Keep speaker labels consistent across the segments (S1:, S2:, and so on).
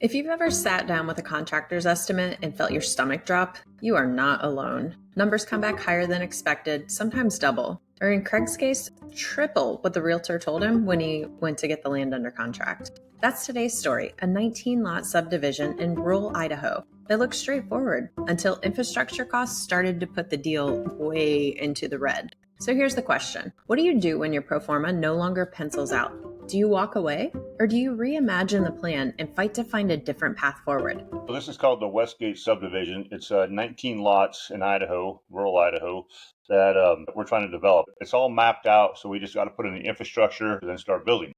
S1: If you've ever sat down with a contractor's estimate and felt your stomach drop, you are not alone. Numbers come back higher than expected, sometimes double, or in Craig's case, triple what the realtor told him when he went to get the land under contract. That's today's story, a 19-lot subdivision in rural Idaho that looked straightforward until infrastructure costs started to put the deal way into the red. So here's the question. What do you do when your pro forma no longer pencils out? Do you walk away, or do you reimagine the plan and fight to find a different path forward?
S2: So this is called the Westgate Subdivision. It's 19 lots in Idaho, rural Idaho, that we're trying to develop. It's all mapped out, so we just got to put in the infrastructure and then start building.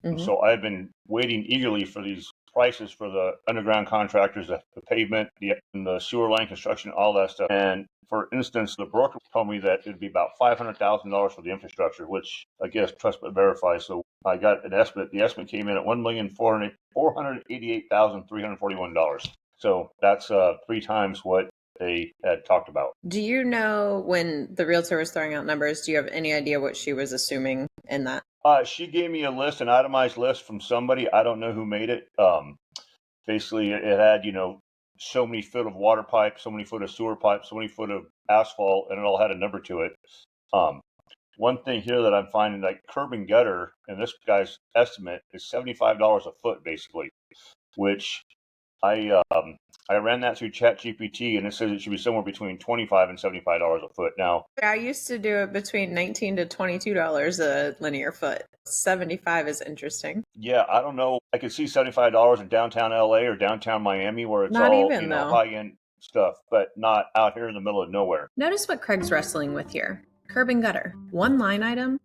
S2: And so I've been waiting eagerly for these prices for the underground contractors, the pavement, the sewer line construction, all that stuff. And for instance, the broker told me that it'd be about $500,000 for the infrastructure, which I guess trust but verify. So I got an estimate. The estimate came in at $1,488,341. So that's 3 times what they had talked about.
S1: Do you know, when the realtor was throwing out numbers, do you have any idea what she was assuming in that?
S2: She gave me a list, an itemized list from somebody. I don't know who made it. Basically, it had, so many foot of water pipe, so many foot of sewer pipe, so many foot of asphalt, and it all had a number to it. One thing here that I'm finding, like curb and gutter, and this guy's estimate is $75 a foot, basically, which I ran that through ChatGPT, and it says it should be somewhere between $25 and $75 a foot. Now,
S1: I used to do it between $19 to $22 a linear foot. 75 is interesting.
S2: Yeah, I don't know. I could see $75 in downtown LA or downtown Miami, where it's
S1: Not
S2: all
S1: even, though.
S2: high-end stuff, but not out here in the middle of nowhere.
S1: Notice what Craig's wrestling with here. Curb and gutter, one line item,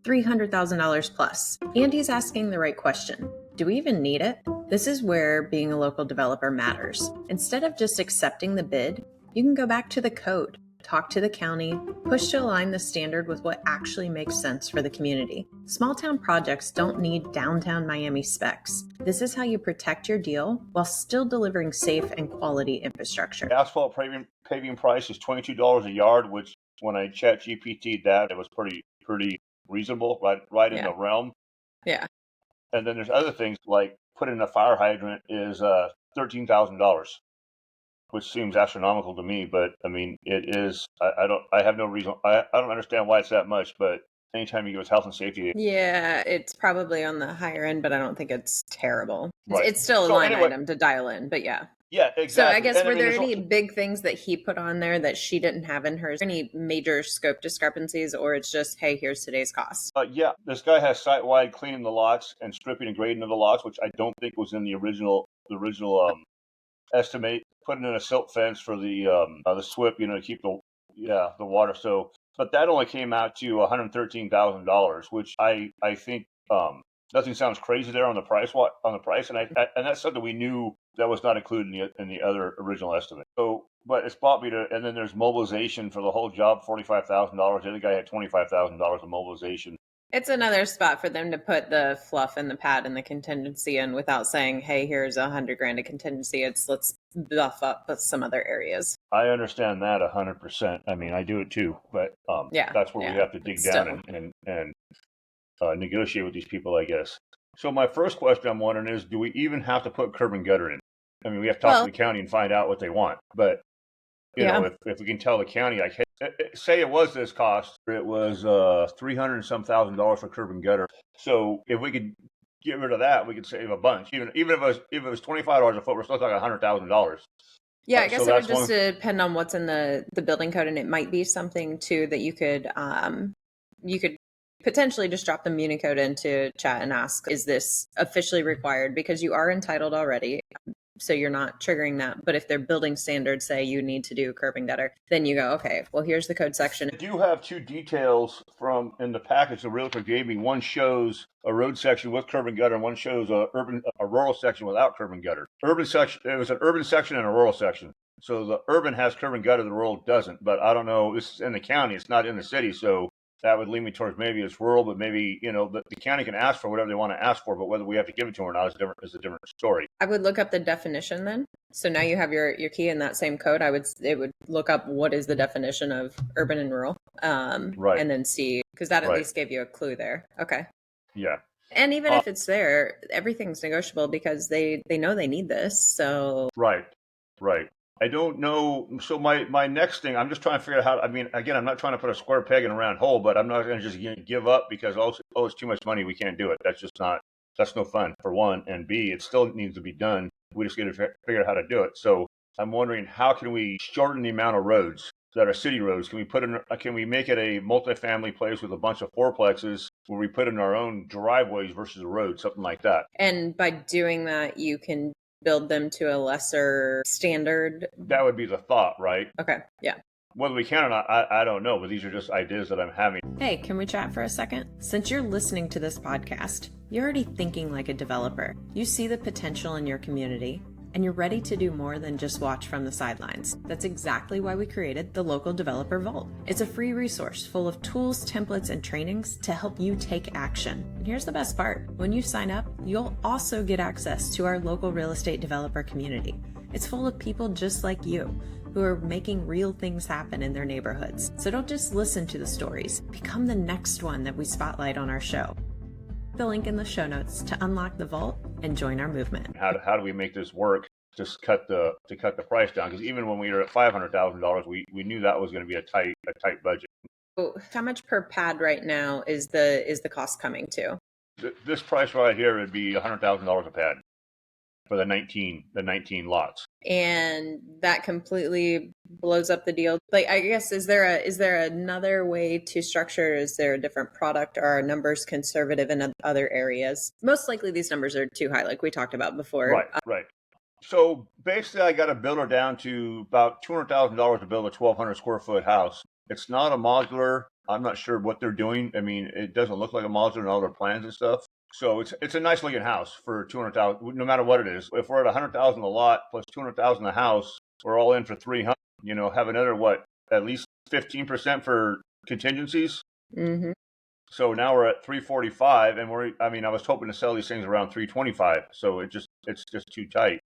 S1: $300,000 plus. And he's asking the right question. Do we even need it? This is where being a local developer matters. Instead of just accepting the bid, you can go back to the code, talk to the county, push to align the standard with what actually makes sense for the community. Small town projects don't need downtown Miami specs. This is how you protect your deal while still delivering safe and quality infrastructure.
S2: The asphalt paving price is $22 a yard, which when I ChatGPT'd that, it was pretty reasonable, right in the realm.
S1: Yeah.
S2: And then there's other things like putting a fire hydrant is $13,000, which seems astronomical to me. But I mean, it is. I have no reason. I don't understand why it's that much. But anytime you go with health and safety,
S1: yeah, it's probably on the higher end, but I don't think it's terrible.
S2: Right.
S1: It's still a line item to dial in, but yeah.
S2: Yeah, exactly.
S1: So I guess, were there any big things that he put on there that she didn't have in hers? Any major scope discrepancies, or it's just, hey, here's today's cost?
S2: Yeah, this guy has site-wide cleaning the lots and stripping and grading of the lots, which I don't think was in the original estimate. Putting in a silt fence for the SWIP, to keep the water. So, but that only came out to $113,000, which I think nothing sounds crazy there on the price. And that's something we knew that was not included in the other original estimate. So, but it's brought me to, and then there's mobilization for the whole job, $45,000. The other guy had $25,000 of mobilization.
S1: It's another spot for them to put the fluff and the pad and the contingency in without saying, hey, here's $100,000 of contingency. It's let's buff up with some other areas.
S2: I understand that 100%. I mean, I do it too, but that's where we have to dig down and negotiate with these people, I guess. So my first question I'm wondering is, do we even have to put curb and gutter in? I mean, we have to talk to the county and find out what they want. But, if we can tell the county, like, hey, say it was this cost, it was $300,000 and some for curb and gutter. So if we could get rid of that, we could save a bunch. Even if it was $25 a foot, we're still talking $100,000.
S1: Yeah, I guess it would just depend on what's in the building code, and it might be something too that you could potentially just drop the Muni code into chat and ask, is this officially required? Because you are entitled already, so you're not triggering that. But if their building standards say you need to do curb and gutter, then you go, okay, well, here's the code section.
S2: I do have 2 details in the package the realtor gave me. One shows a road section with curb and gutter, and one shows a rural section without curb and gutter. It was an urban section and a rural section. So the urban has curb and gutter, the rural doesn't. But I don't know, this is in the county, it's not in the city, so that would lead me towards maybe it's rural, but maybe, the county can ask for whatever they want to ask for, but whether we have to give it to them or not is a different story.
S1: I would look up the definition then. So now you have your key in that same code. It would look up what is the definition of urban and rural,
S2: right.
S1: And then see, because that at least gave you a clue there. Okay.
S2: Yeah.
S1: And even if it's there, everything's negotiable because they know they need this. So
S2: right. I don't know. So my next thing, I'm just trying to figure out how. I mean, again, I'm not trying to put a square peg in a round hole, but I'm not going to just give up because it's too much money. We can't do it. That's just not. That's no fun for one, and B, it still needs to be done. We just got to figure out how to do it. So I'm wondering, how can we shorten the amount of roads that are city roads? Can we make it a multifamily place with a bunch of fourplexes where we put in our own driveways versus a road, something like that?
S1: And by doing that, you can build them to a lesser standard.
S2: That would be the thought, right?
S1: Okay. Yeah.
S2: Whether we can or not, I don't know, but these are just ideas that I'm having.
S1: Hey, can we chat for a second? Since you're listening to this podcast, you're already thinking like a developer. You see the potential in your community, and you're ready to do more than just watch from the sidelines. That's exactly why we created the Local Developer Vault. It's a free resource full of tools, templates, and trainings to help you take action. And here's the best part. When you sign up, you'll also get access to our local real estate developer community. It's full of people just like you who are making real things happen in their neighborhoods. So don't just listen to the stories. Become the next one that we spotlight on our show. The link in the show notes to unlock the vault and join our movement.
S2: How do we make this work? Just cut the price down, because even when we were at $500,000, we knew that was going to be a tight budget.
S1: So how much per pad right now is the cost coming to?
S2: This price right here would be $100,000 a pad for the 19 lots.
S1: And that completely blows up the deal. Like, I guess, is there another way to structure? Is there a different product? Or are numbers conservative in other areas? Most likely these numbers are too high, like we talked about before.
S2: Right. So basically I got a builder down to about $200,000 to build a 1,200 square foot house. It's not a modular. I'm not sure what they're doing. I mean, it doesn't look like a modular in all their plans and stuff. So it's a nice looking house for $200,000, no matter what it is. If we're at $100,000 a lot plus $200,000 a house, we're all in for $300,000. Have another at least 15% for contingencies.
S1: Mm-hmm.
S2: So now we're at $345,000, and I was hoping to sell these things around $325,000. So it's just too tight.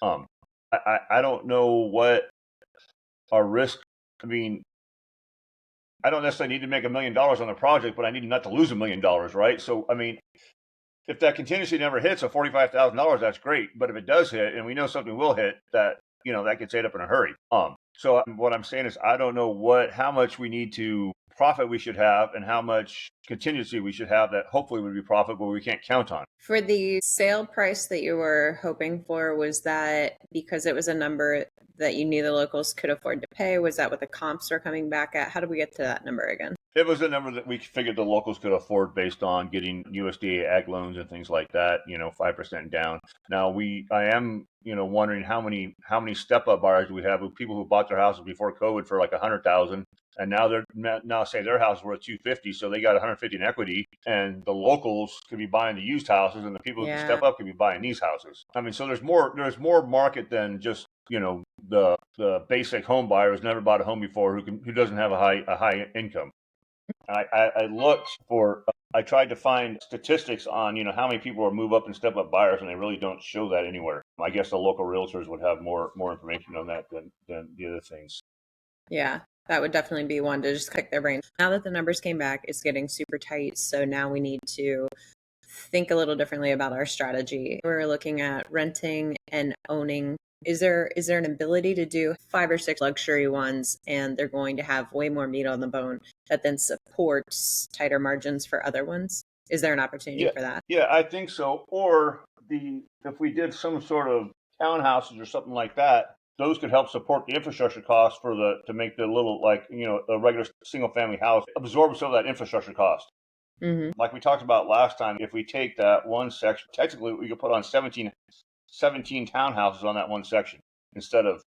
S2: I don't know what our risk. I mean, I don't necessarily need to make $1 million on the project, but I need not to lose $1 million, right? So, I mean, if that contingency never hits of $45,000, that's great. But if it does hit, and we know something will hit, that gets ate up in a hurry. So what I'm saying is, I don't know how much we need to profit we should have and how much contingency we should have that hopefully would be profit, but we can't count on.
S1: For the sale price that you were hoping for, was that because it was a number that you knew the locals could afford to pay? Was that what the comps are coming back at? How did we get to that number again?
S2: It was a number that we figured the locals could afford based on getting USDA ag loans and things like that, 5% down. Now I am, wondering how many step-up buyers do we have with people who bought their houses before COVID for like $100,000, and now say their house were at $250,000, so they got $150,000 in equity, and the locals could be buying the used houses, and the people who step up could be buying these houses. I mean, so there's more market than just the basic home buyer who's never bought a home before, who doesn't have a high income. I tried to find statistics on, how many people are move up and step up buyers, and they really don't show that anywhere. I guess the local realtors would have more information on that than the other things.
S1: Yeah, that would definitely be one to just kick their brain. Now that the numbers came back, it's getting super tight. So now we need to think a little differently about our strategy. We're looking at renting and owning. Is there an ability to do 5 or 6 luxury ones, and they're going to have way more meat on the bone that then supports tighter margins for other ones? Is there an opportunity for that?
S2: Yeah, I think so. Or if we did some sort of townhouses or something like that, those could help support the infrastructure costs to make the little, a regular single family house absorb some of that infrastructure cost.
S1: Mm-hmm.
S2: Like we talked about last time, if we take that one section, technically we could put on 17 townhouses on that one section instead of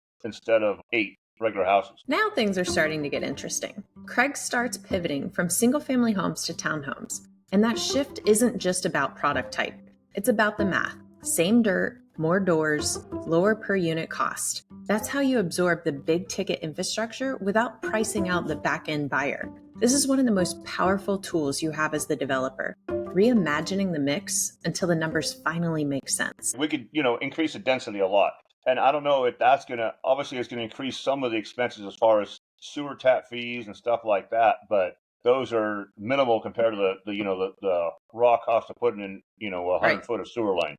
S2: 8 regular houses.
S1: Now things are starting to get interesting. Craig starts pivoting from single-family homes to townhomes. And that shift isn't just about product type. It's about the math. Same dirt, more doors, lower per unit cost. That's how you absorb the big ticket infrastructure without pricing out the back-end buyer. This is one of the most powerful tools you have as the developer. Reimagining the mix until the numbers finally make sense.
S2: We could, increase the density a lot. And I don't know if it's going to increase some of the expenses as far as sewer tap fees and stuff like that. But those are minimal compared to the raw cost of putting in, 100 foot of sewer line.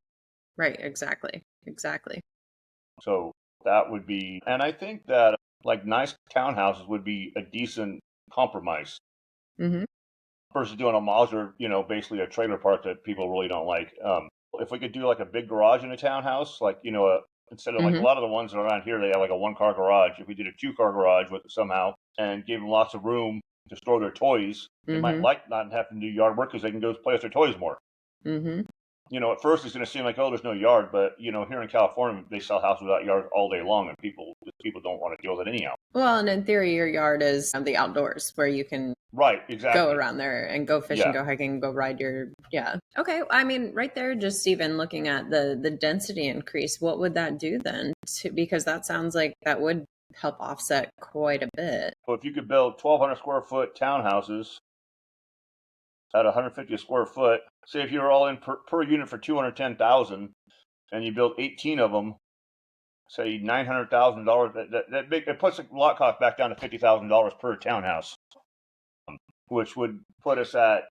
S1: Right. Exactly.
S2: So that would be, and I think that like nice townhouses would be a decent compromise.
S1: Mm-hmm.
S2: Versus doing a Mauser, basically a trailer park that people really don't like. If we could do like a big garage in a townhouse, like, instead of like a lot of the ones that are around here, they have like a 1-car garage. If we did a 2-car garage with it somehow and gave them lots of room to store their toys, they might like not having to do yard work because they can go play with their toys more.
S1: Mm-hmm.
S2: At first it's going to seem like, oh, there's no yard, but here in California they sell houses without yard all day long, and people don't want to deal with it anyhow.
S1: Well, and in theory, your yard is the outdoors where you can go around there and go fishing, go hiking, go ride your Okay, I mean, right there, just even looking at the density increase, what would that do then? Because that sounds like that would help offset quite a bit.
S2: So if you could build 1,200 square foot townhouses at 150 a square foot, say if you're all in per unit for 210,000, and you build 18 of them, say $900,000, it puts the lot cost back down to $50,000 per townhouse, which would put us at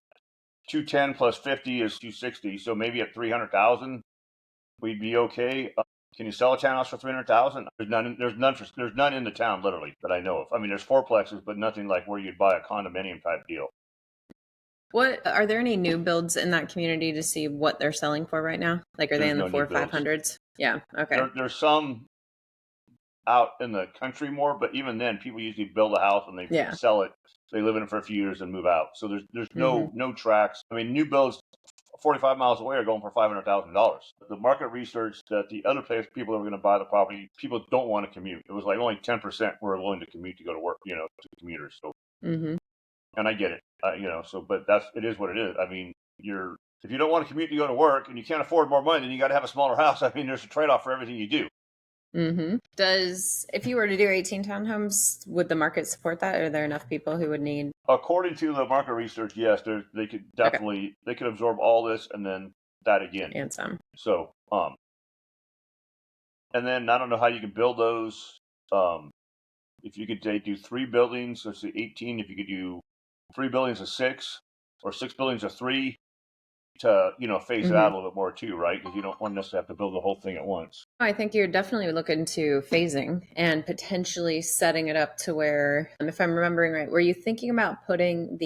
S2: 210 plus 50 is 260. So maybe at 300,000, we'd be okay. Can you sell a townhouse for 300,000? There's none in the town, literally, that I know of. I mean, there's fourplexes, but nothing like where you'd buy a condominium type deal.
S1: What are there any new builds in that community to see what they're selling for right now? Like, are they in the 400s or 500s? Yeah. Okay.
S2: There's some out in the country more, but even then, people usually build a house and they sell it. They live in it for a few years and move out. So there's no tracks. I mean, new builds 45 miles away are going for $500,000. The market research that the other place people that were going to buy the property, people don't want to commute. It was like only 10% were willing to commute to go to work, to commuters. So, and I get it, but it is what it is. I mean, if you don't want to commute to go to work and you can't afford more money, then you got to have a smaller house. I mean, there's a trade-off for everything you do.
S1: If you were to do 18 townhomes, would the market support that? Are there enough people who would need?
S2: According to the market research, yes, they could definitely, they could absorb all this and then that again.
S1: And some.
S2: So, and then I don't know how you can build those. If you could do 3 buildings, let's say 18, if you could do 3 buildings of 6 or 6 buildings of 3 to, phase it out a little bit more too, right? Because you don't want to necessarily have to build the whole thing at once.
S1: I think you're definitely looking to phasing and potentially setting it up to where, if I'm remembering right, were you thinking about putting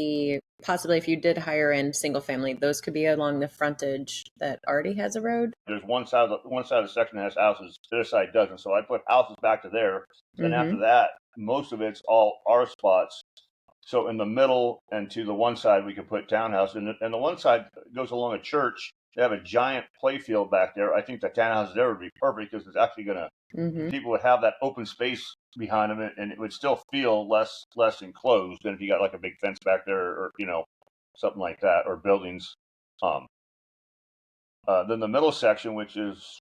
S1: possibly if you did hire in single family, those could be along the frontage that already has a road?
S2: There's one side of the section that has houses, the other side doesn't. So I put houses back to there. Then after that, most of it's all our spots. So in the middle and to the one side, we could put townhouse. And the one side goes along a church. They have a giant play field back there. I think the townhouse there would be perfect because it's actually going to, people would have that open space behind them, and it would still feel less enclosed than if you got like a big fence back there or, something like that, or buildings. Then the middle section, which is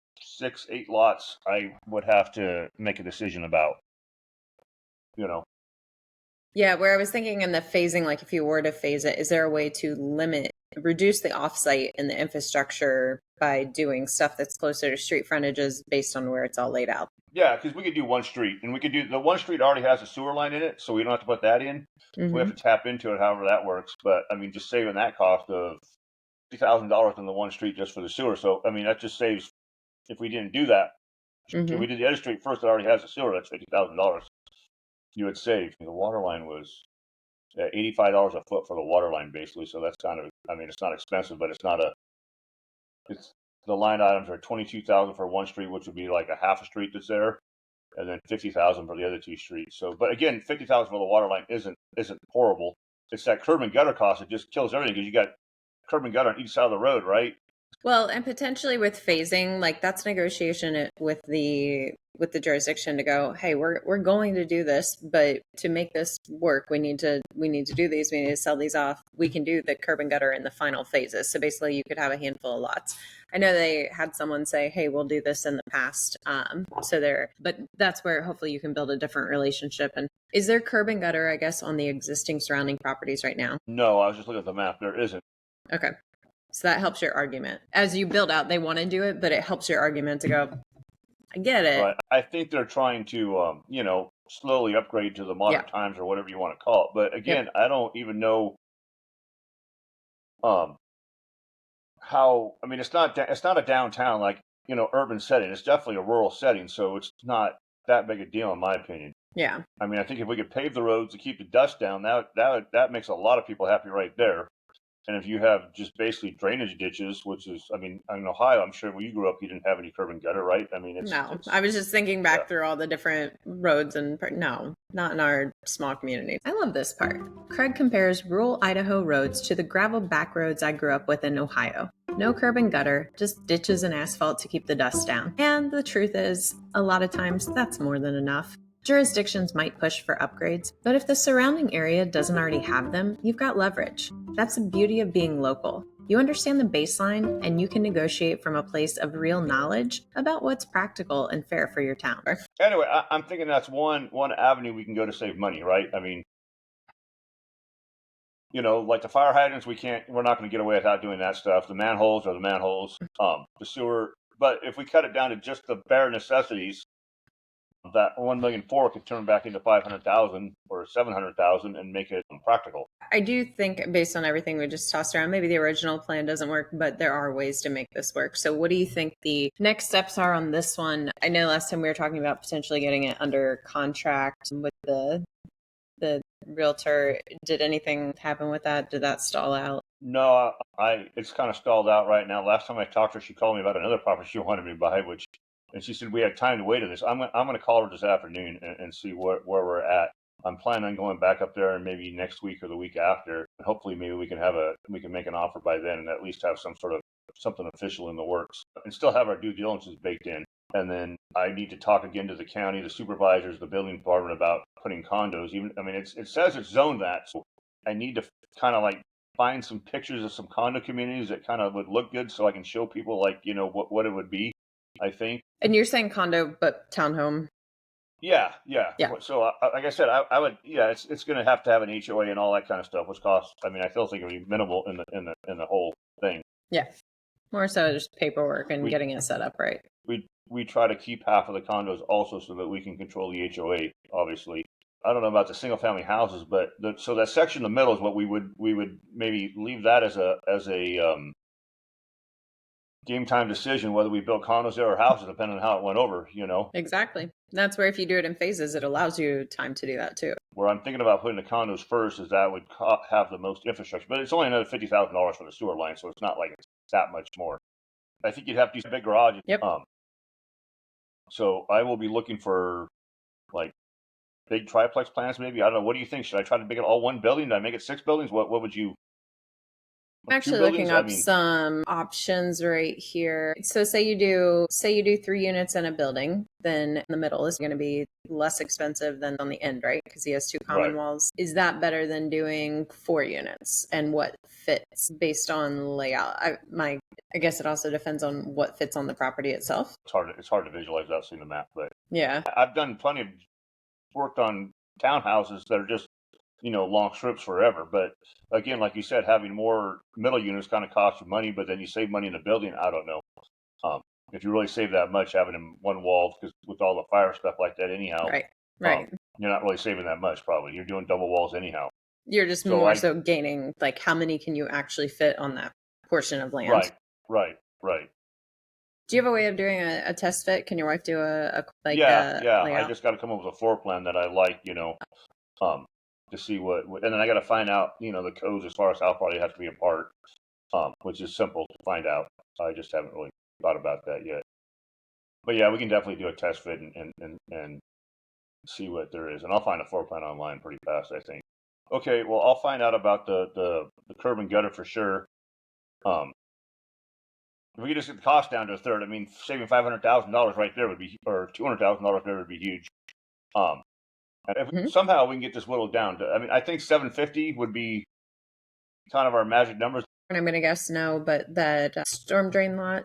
S2: 6-8 lots, I would have to make a decision about,
S1: Yeah, where I was thinking in the phasing, like if you were to phase it, is there a way to reduce the offsite and the infrastructure by doing stuff that's closer to street frontages based on where it's all laid out?
S2: Yeah, because we could do one street, and we could do the one street already has a sewer line in it, so we don't have to put that in. We have to tap into it, however that works. But I mean, just saving that cost of $50,000 in the one street just for the sewer. So I mean, that just saves. If we didn't do that, if we did the other street first that already has a sewer, that's $50,000. You would save. The water line was $85 a foot for the water line, basically. So that's kind of, I mean, it's not expensive, but the line items are $22,000 for one street, which would be like a half a street that's there, and then $50,000 for the other 2 streets. So, but again, $50,000 for the water line isn't horrible. It's that curb and gutter cost that just kills everything because you got curb and gutter on each side of the road, right?
S1: Well, and potentially with phasing, like that's negotiation with the jurisdiction to go, hey, we're going to do this, but to make this work, we need to do these, we need to sell these off. We can do the curb and gutter in the final phases. So basically you could have a handful of lots. I know they had someone say, hey, we'll do this in the past. But that's where hopefully you can build a different relationship. And is there curb and gutter, I guess, on the existing surrounding properties right now?
S2: No, I was just looking at the map. There isn't.
S1: Okay. So that helps your argument. As you build out, they want to do it, but it helps your argument to go, I get it.
S2: Right. I think they're trying to, slowly upgrade to the modern times or whatever you want to call it. But again, I don't even know how. I mean, it's not a downtown like urban setting. It's definitely a rural setting, so it's not that big a deal in my opinion.
S1: Yeah.
S2: I mean, I think if we could pave the roads to keep the dust down, that makes a lot of people happy right there. And if you have just basically drainage ditches, which is, I mean, in Ohio, I'm sure when you grew up, you didn't have any curb and gutter, right? I mean,
S1: I was just thinking back through all the different roads and no, not in our small community. I love this part. Craig compares rural Idaho roads to the gravel back roads I grew up with in Ohio. No curb and gutter, just ditches and asphalt to keep the dust down. And the truth is, a lot of times that's more than enough. Jurisdictions might push for upgrades, but if the surrounding area doesn't already have them, you've got leverage. That's the beauty of being local. You understand the baseline, and you can negotiate from a place of real knowledge about what's practical and fair for your town.
S2: Anyway, I'm thinking that's one avenue we can go to save money, right? I mean, like the fire hydrants, we're not going to get away without doing that stuff. The manholes are the manholes, the sewer. But if we cut it down to just the bare necessities, that 1.4 million could turn back into 500,000 or 700,000 and make it practical.
S1: I do think, based on everything we just tossed around, maybe the original plan doesn't work, but there are ways to make this work. So what do you think the next steps are on this one? I know last time we were talking about potentially getting it under contract with the realtor. Did anything happen with that? Did that stall out?
S2: No, it's kind of stalled out right now. Last time I talked to her, she called me about another property she wanted me to buy, and she said we had time to wait on this. I'm going to call her this afternoon and see where we're at. I'm planning on going back up there and maybe next week or the week after. Hopefully, maybe we can make an offer by then and at least have some sort of something official in the works and still have our due diligence baked in. And then I need to talk again to the county, the supervisors, the building department about putting condos. It says it's zoned that, so I need to kind of like find some pictures of some condo communities that kind of would look good so I can show people what it would be, I think. And
S1: you're saying condo, but townhome?
S2: Yeah. So, like I said, I would. Yeah, it's going to have an HOA and all that kind of stuff, which costs. I mean, I still think it would be minimal in the whole thing.
S1: Yeah, more so just paperwork and getting it set up right.
S2: We try to keep half of the condos also so that we can control the HOA. Obviously, I don't know about the single family houses, but so that section in the middle is what we would maybe leave that as a game time decision whether we build condos there or houses, depending on how it went over,
S1: Exactly. That's where if you do it in phases, it allows you time to do that too.
S2: Where I'm thinking about putting the condos first is that would have the most infrastructure, but it's only another $50,000 for the sewer line, so it's not like it's that much more. I think you'd have to use a big garage.
S1: Yep.
S2: So I will be looking for like big triplex plans, maybe. I don't know. What do you think? Should I try to make it all one building? Did I make it 6 buildings? What would you?
S1: I'm actually looking up some options right here. So say you do 3 units in a building, then in the middle is going to be less expensive than on the end, right? Because he has 2 common walls. Is that better than doing 4 units? And what fits based on layout? I guess it also depends on what fits on the property itself.
S2: It's hard to visualize without seeing the map, but
S1: yeah,
S2: I've done plenty of worked on townhouses that are just long strips forever. But again, like you said, having more middle units kind of costs you money, but then you save money in the building. I don't know if you really save that much having them one wall, because with all the fire stuff like that, anyhow,
S1: right.
S2: You're not really saving that much. Probably you're doing double walls anyhow.
S1: You're just so gaining like how many can you actually fit on that portion of land.
S2: Right.
S1: Do you have a way of doing a test fit? Can your wife do a
S2: yeah?
S1: layout?
S2: I just got to come up with a floor plan that I like, to see what, and then I got to find out, the codes as far as how far they have to be apart, which is simple to find out. I just haven't really thought about that yet. But yeah, we can definitely do a test fit and see what there is, and I'll find a floor plan online pretty fast, I think. Okay, well, I'll find out about the curb and gutter for sure. If we could just get the cost down to a third, I mean, saving $500,000 right there would be, or $200,000 there would be huge. And if somehow we can get this whittled down to, I mean, I think 750 would be kind of our magic numbers.
S1: And I'm going to guess no, but that storm drain lot,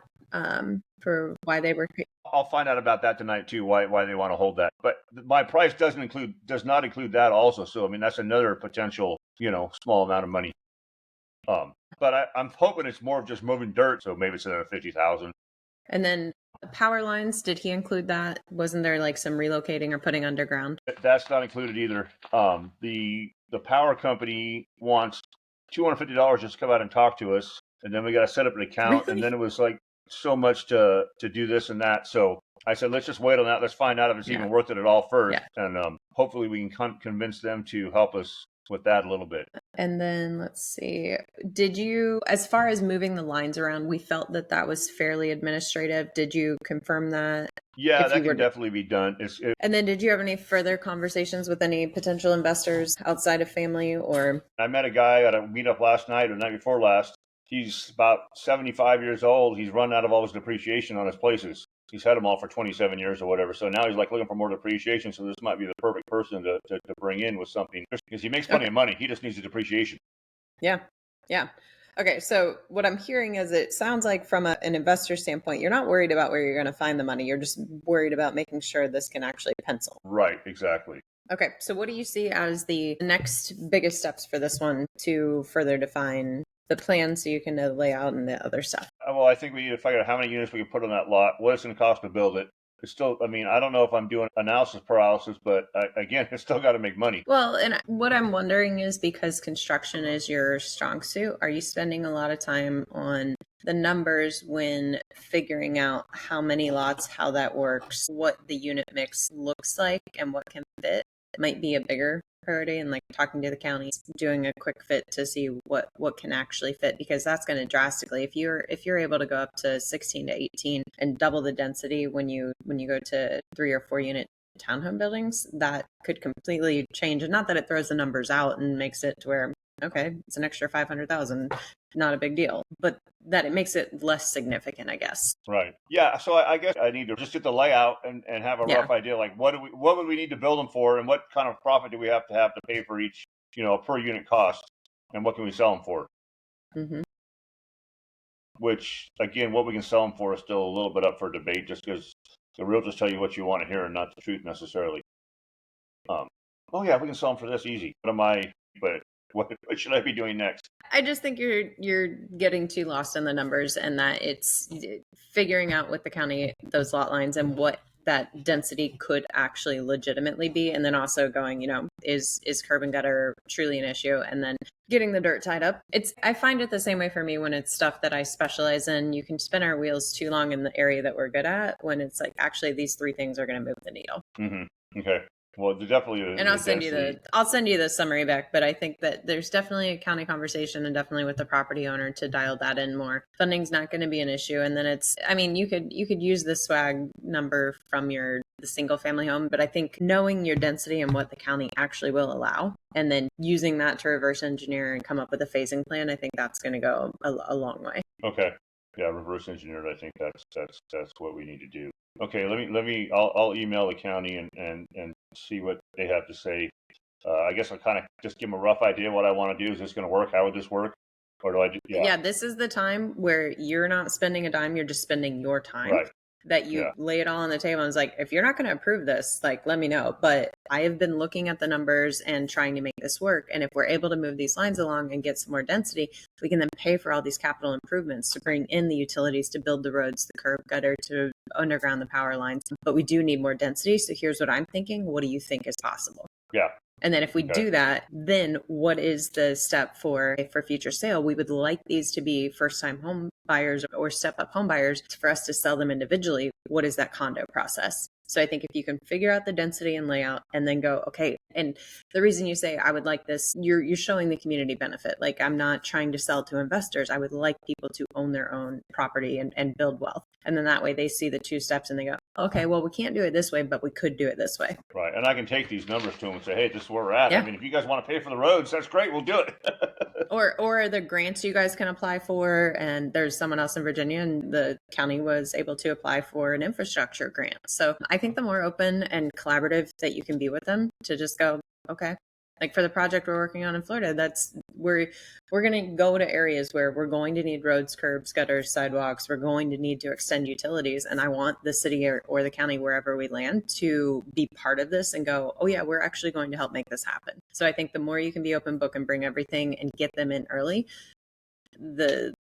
S1: for why they were.
S2: I'll find out about that tonight too. Why they want to hold that, but my price does not include that also. So I mean, that's another potential, small amount of money. But I'm hoping it's more of just moving dirt. So maybe it's another 50,000.
S1: And then Power lines, did he include that? Wasn't there like some relocating or putting underground?
S2: That's not included either. The power company wants $250 just to come out and talk to us, and then we got to set up an account,
S1: Really?
S2: and then it was like so much to do this and that. So I said, let's just wait on that. Let's find out if it's even worth it at all first, and hopefully we can convince them to help us with that a little bit.
S1: And then let's see, did you, as far as moving the lines around, we felt that was fairly administrative. Did you confirm that?
S2: Yeah, that can definitely be done.
S1: And then did you have any further conversations with any potential investors outside of family or?
S2: I met a guy at a meetup last night or the night before last. He's about 75 years old. He's run out of all his depreciation on his places. He's had them all for 27 years or whatever. So now he's like looking for more depreciation. So this might be the perfect person to bring in with something because he makes plenty of money. He just needs the depreciation.
S1: Yeah. Yeah. Okay. So what I'm hearing is it sounds like from an investor standpoint, you're not worried about where you're going to find the money. You're just worried about making sure this can actually pencil.
S2: Right. Exactly.
S1: Okay. So what do you see as the next biggest steps for this one to further define the plan so you can know the layout and the other stuff?
S2: Well, I think we need to figure out how many units we can put on that lot, what it's going to cost to build it. It's still, I mean, I don't know if I'm doing analysis paralysis, but again, it's still got to make money.
S1: Well, and what I'm wondering is because construction is your strong suit, are you spending a lot of time on the numbers when figuring out how many lots, how that works, what the unit mix looks like, and what can fit? It might be a bigger priority, and like talking to the county, doing a quick fit to see what can actually fit, because that's going to drastically, if you're able to go up to 16 to 18 and double the density when you go to 3 or 4 unit townhome buildings, that could completely change. And not that it throws the numbers out and makes it to where, okay, it's an extra 500,000, not a big deal, but that it makes it less significant, I guess.
S2: Right. Yeah. So I guess I need to just get the layout and have a rough idea, like what would we need to build them for, and what kind of profit do we have to pay for each, per unit cost, and what can we sell them for?
S1: Mm-hmm.
S2: Which, again, what we can sell them for is still a little bit up for debate, just because the realtors tell you what you want to hear and not the truth necessarily. Oh yeah, we can sell them for this easy. What should I be doing next?
S1: I just think you're getting too lost in the numbers, and that it's figuring out with the county those lot lines and what that density could actually legitimately be, and then also going, is curb and gutter truly an issue, and then getting the dirt tied up. I find it the same way for me when it's stuff that I specialize in. You can spin our wheels too long in the area that we're good at when it's like, actually these 3 things are going to move the needle.
S2: Mm-hmm. Okay. Well, definitely.
S1: And I'll send you the summary back, but I think that there's definitely a county conversation, and definitely with the property owner to dial that in more. Funding's not going to be an issue. And then you could use the swag number from the single family home, but I think knowing your density and what the county actually will allow, and then using that to reverse engineer and come up with a phasing plan, I think that's going to go a long way.
S2: Okay. Yeah. Reverse engineered. I think that's what we need to do. Okay, I'll email the county and see what they have to say. I guess I'll kind of just give them a rough idea what I want to do. Is this going to work? How would this work? Or do I do?
S1: Yeah, this is the time where you're not spending a dime, you're just spending your time.
S2: Right.
S1: That you lay it all on the table and it's like, if you're not going to approve this, like, let me know. But I have been looking at the numbers and trying to make this work. And if we're able to move these lines along and get some more density, we can then pay for all these capital improvements to bring in the utilities, to build the roads, the curb gutter, to underground the power lines. But we do need more density. So here's what I'm thinking. What do you think is possible?
S2: Yeah.
S1: And then if we do that, then what is the step for future sale? We would like these to be first-time home buyers or step-up home buyers for us to sell them individually. What is that condo process? So I think if you can figure out the density and layout and then go, okay, and the reason you say I would like this, you're showing the community benefit. Like, I'm not trying to sell to investors. I would like people to own their own property and build wealth. And then that way they see the 2 steps and they go, okay, well, we can't do it this way, but we could do it this way.
S2: Right. And I can take these numbers to them and say, hey, this is where we're at. Yeah. I mean, if you guys want to pay for the roads, that's great. We'll do it.
S1: Or the grants you guys can apply for. And there's someone else in Virginia, and the county was able to apply for an infrastructure grant. So I think the more open and collaborative that you can be with them to just go, okay, like for the project we're working on in Florida, we're going to go to areas where we're going to need roads, curbs, gutters, sidewalks. We're going to need to extend utilities. And I want the city or the county, wherever we land, to be part of this and go, oh yeah, we're actually going to help make this happen. So I think the more you can be open book and bring everything and get them in early, the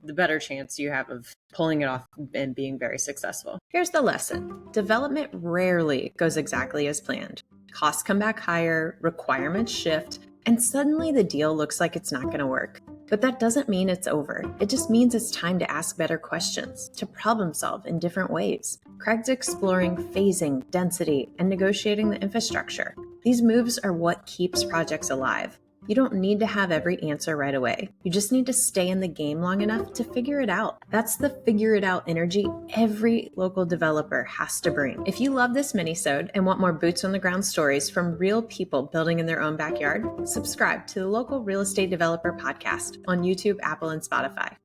S1: the better chance you have of pulling it off and being very successful. Here's the lesson. Development rarely goes exactly as planned. Costs come back higher, requirements shift, and suddenly the deal looks like it's not going to work. But that doesn't mean it's over. It just means it's time to ask better questions, to problem solve in different ways. Craig's exploring phasing, density, and negotiating the infrastructure. These moves are what keeps projects alive. You don't need to have every answer right away. You just need to stay in the game long enough to figure it out. That's the figure it out energy every local developer has to bring. If you love this minisode and want more boots on the ground stories from real people building in their own backyard, subscribe to the Local Real Estate Developer Podcast on YouTube, Apple, and Spotify.